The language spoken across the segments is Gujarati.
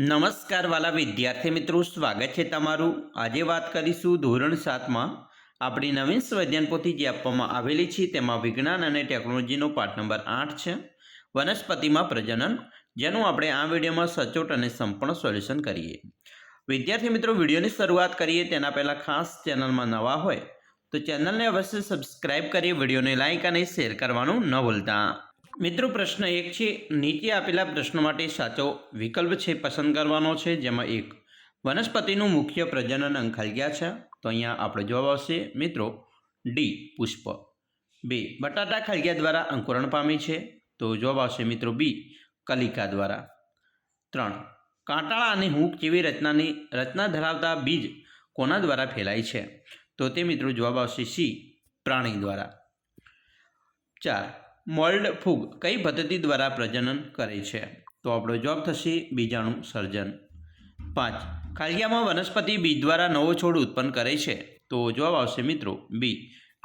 નમસ્કાર વાલા વિદ્યાર્થી મિત્રો, સ્વાગત છે તમારું। આજે વાત કરીશું ધોરણ 7માં આપણી નવીન સ્વાધ્યાયન પોથી જે આપવામાં આવેલી છે તેમાં વિજ્ઞાન અને ટેકનોલોજીનો પાઠ નંબર 8 છે વનસ્પતિમાં પ્રજનન, જેનું આપણે આ વિડીયોમાં સચોટ અને સંપૂર્ણ સોલ્યુશન કરીએ। વિદ્યાર્થી મિત્રો, વિડીયોની શરૂઆત કરીએ તેના પહેલાં ખાસ ચેનલમાં નવા હોય તો ચેનલને અવશ્ય સબસ્ક્રાઇબ કરી વિડીયોને લાઇક અને શેર કરવાનું ન ભૂલતા। મિત્રો, પ્રશ્ન 1 છે। નીચે આપેલા પ્રશ્નો માટે સાચો વિકલ્પ છે પસંદ કરવાનો છે, જેમાં 1 વનસ્પતિનું મુખ્ય પ્રજનન અંગ ખલગ્યા છે, તો અહીંયા આપણો જવાબ આવશે મિત્રો ડી પુષ્પ। 2 બટાટા ખલગ્યા દ્વારા અંકુરણ પામી છે, તો જવાબ આવશે મિત્રો બી કલિકા દ્વારા। 3 કાંટાળા અને હૂંક જેવી રચના ધરાવતા બીજ કોના દ્વારા ફેલાય છે, તો તે મિત્રો જવાબ આવશે સી પ્રાણી દ્વારા। 4 મોલ્ડ ફૂગ કઈ પદ્ધતિ દ્વારા પ્રજનન કરે છે, તો આપણો જવાબ થશે બીજાણુ સર્જન। 5 ખલગ્યામાં વનસ્પતિ બીજ દ્વારા નવો છોડ ઉત્પન્ન કરે છે, તો જવાબ આવશે મિત્રો બી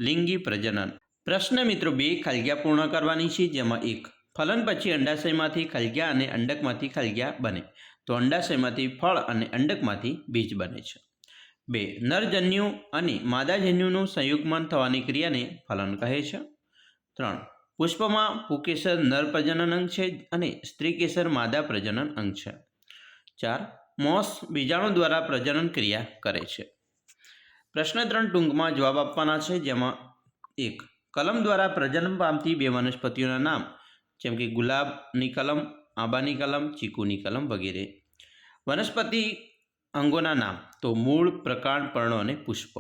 લિંગી પ્રજનન। પ્રશ્ન મિત્રો 2 ખલગ્યા પૂર્ણ કરવાની છે, જેમાં 1 ફલન પછી અંડાશયમાંથી ખલગ્યા અને અંડકમાંથી ખલગ્યા બને, તો અંડાશયમાંથી ફળ અને અંડકમાંથી બીજ બને છે। 2 નરજન્યુ અને માદાજન્યુનું સંયુગ્મન થવાની ક્રિયાને ફલન કહે છે। 3 પુષ્પમાં પુંકેસર નર પ્રજનન અંગ છે અને સ્ત્રીકેસર માદા પ્રજનન અંગ છે। 4 મોસ બીજાણુ દ્વારા પ્રજનન ક્રિયા કરે છે। પ્રશ્ન 3 ટૂંકમાં જવાબ આપવાના છે, જેમાં 1 કલમ દ્વારા પ્રજનન પામતી 2 વનસ્પતિઓના નામ, જેમ કે ગુલાબની કલમ, આંબાની કલમ, ચીકુની કલમ વગેરે। વનસ્પતિ અંગોના નામ, તો મૂળ, પ્રકાંડ, પર્ણો અને પુષ્પ।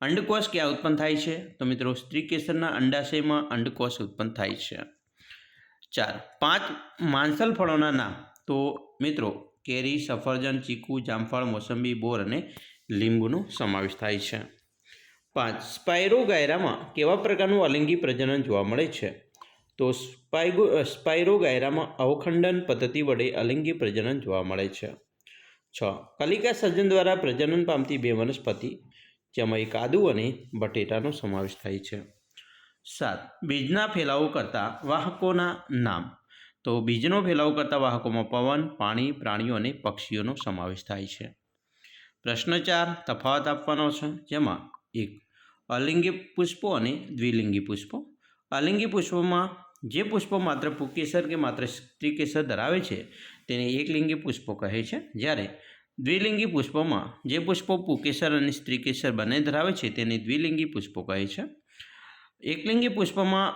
અંડકોષ ક્યાં ઉત્પન્ન થાય છે, તો મિત્રો સ્ત્રીકેસરના અંડાશયમાં અંડકોષ ઉત્પન્ન થાય છે। 4 5 માંસલ ફળોના નામ, તો મિત્રો કેરી, સફરજન, ચીકુ, જામફળ, મોસંબી, બોર અને લીંબુનો સમાવેશ થાય છે। 5 સ્પાયરોગાયરામાં કેવા પ્રકારનું અલિંગી પ્રજનન જોવા મળે છે, તો સ્પાયરોગાયરામાં અવખંડન પદ્ધતિ વડે અલિંગી પ્રજનન જોવા મળે છે। 6 કલિકા સર્જન દ્વારા પ્રજનન પામતી 2 વનસ્પતિ, જેમાં 1 આદુ અને બટેટાનો સમાવેશ થાય છે। 7 બીજના ફેલાવો કરતા વાહકોના નામ, તો બીજનો ફેલાવો કરતા વાહકોમાં પવન, પાણી, પ્રાણીઓ અને પક્ષીઓનો સમાવેશ થાય છે। પ્રશ્ન 4 તફાવત આપવાનો છે, જેમાં 1 અલિંગી પુષ્પો અને દ્વિલિંગી પુષ્પો। અલિંગી પુષ્પોમાં જે પુષ્પો માત્ર પુંકેસર કે માત્ર સ્ત્રીકેસર ધરાવે છે તેને એકલિંગી પુષ્પો કહે છે, જ્યારે દ્વિલિંગી પુષ્પોમાં જે પુષ્પો પુંકેસર અને સ્ત્રીકેસર બંને ધરાવે છે તેને દ્વિલિંગી પુષ્પો કહે છે। એકલિંગી પુષ્પમાં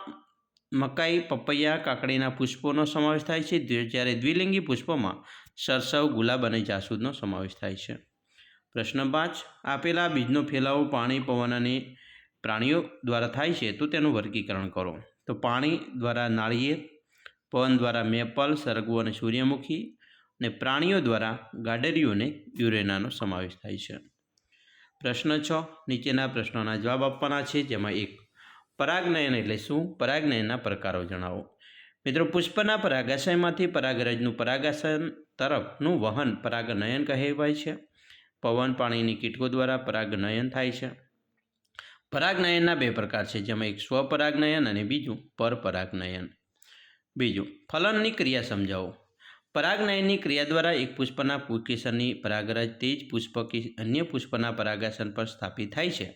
મકાઈ, પપૈયા, કાકડીના પુષ્પોનો સમાવેશ થાય છે, જ્યારે દ્વિલિંગી પુષ્પોમાં સરસવ, ગુલાબ અને જાસૂદનો સમાવેશ થાય છે। પ્રશ્ન 5 આપેલા બીજનો ફેલાવો પાણી, પવન અને પ્રાણીઓ દ્વારા થાય છે, તો તેનું વર્ગીકરણ કરો। તો પાણી દ્વારા નાળિયેર, પવન દ્વારા મેપલ, સરગવો અને સૂર્યમુખી, અને પ્રાણીઓ દ્વારા ગાડરિયું અને યુરેનાનો સમાવેશ થાય છે। પ્રશ્ન 6 નીચેના પ્રશ્નોના જવાબ આપવાના છે, જેમાં 1 પરાગનયન એટલે શું, પરાગનયનના પ્રકારો જણાવો। મિત્રો પુષ્પના પરાગાશયમાંથી પરાગરજનું પરાગાશય તરફનું વહન પરાગનયન કહેવાય છે। પવન, પાણીની કીટકો દ્વારા પરાગનયન થાય છે। પરાગનયનના 2 પ્રકાર છે, જેમાં 1 સ્વપરાગનયન અને બીજું પરપરાગનયન। બીજું ફલનની ક્રિયા સમજાવો। પરાગનયનની ક્રિયા દ્વારા એક પુષ્પના પુંકેસરની પરાગરજ તે જ પુષ્પ કે અન્ય પુષ્પના પરાગાસન પર સ્થાપિત થાય છે।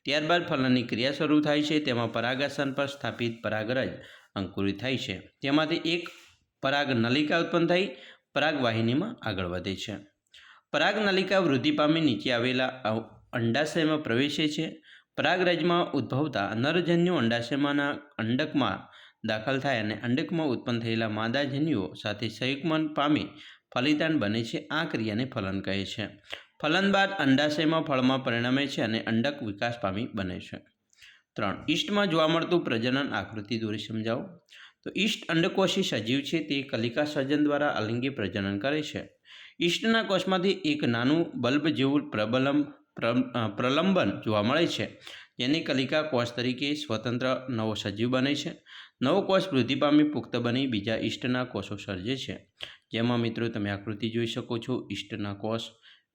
ત્યારબાદ ફલનની ક્રિયા શરૂ થાય છે, તેમાં પરાગાસન પર સ્થાપિત પરાગરજ અંકુરિત થાય છે, તેમાંથી એક પરાગનલિકા ઉત્પન્ન થઈ પરાગવાહિનીમાં આગળ વધે છે। પરાગનલિકા વૃદ્ધિ પામી નીચે આવેલા અંડાશયમાં પ્રવેશે છે। પરાગરજમાં ઉદ્ભવતા નરજન્યુ અંડાશયમાંના અંડકમાં દાખલ થાય અને અંડકમાં ઉત્પન્ન થયેલા માદાજન્યુઓ સાથે સંયુગ્મન પામી ફલિતાંડ બને છે। આ ક્રિયાને ફલન કહે છે। ફલન બાદ અંડાશયમાં ફળમાં પરિણમે છે અને અંડક વિકાસ પામી બને છે। 3 ઈસ્ટમાં જોવા મળતું પ્રજનન આકૃતિ દોરી સમજાવો। તો ઈસ્ટ અંડકોષી સજીવ છે, તે કલિકા સર્જન દ્વારા અલિંગી પ્રજનન કરે છે। ઈસ્ટના કોષમાંથી એક નાનું બલ્બ જેવું પ્રલંબન જોવા મળે છે, જેની કલિકા કોષ તરીકે સ્વતંત્ર નવો સજીવ બને છે। નવો કોષ વૃદ્ધિ પામી પુખ્ત બની બીજા ઈસ્ટના કોષો સર્જે છે, જેમાં મિત્રો તમે આકૃતિ જોઈ શકો છો। ઈસ્ટના કોષ,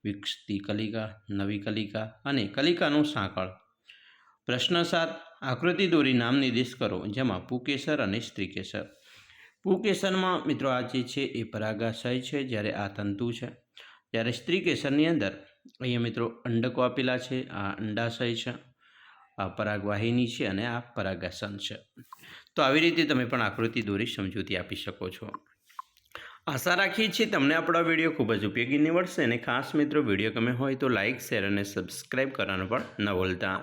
વિકસતી કલિકા, નવી કલિકા અને કલિકાનું સાંકળ। પ્રશ્ન 7 આકૃતિ દોરી નામ નિર્દેશ કરો, જેમાં પુંકેસર અને સ્ત્રીકેસર। પુંકેસરમાં મિત્રો આ જે છે એ પરાગાશય છે, જ્યારે આ તંતુ છે. જ્યારે સ્ત્રી કેસરની અંદર અહીંયા મિત્રો અંડકો આપેલા છે, આ અંડાશય છે, આ પરાગવાહિની છે અને આ પરાગાસન છે. તો આવી રીતે તમે પણ આકૃતિ દોરી સમજૂતી આપી શકો છો. આશા રાખીએ છીએ તમને આપણો વિડીયો ખૂબ જ ઉપયોગી નીવડશે અને ખાસ મિત્રો વિડીયો ગમે હોય તો લાઇક, શેર અને સબસ્ક્રાઈબ કરવાનું પણ ન ભૂલતા.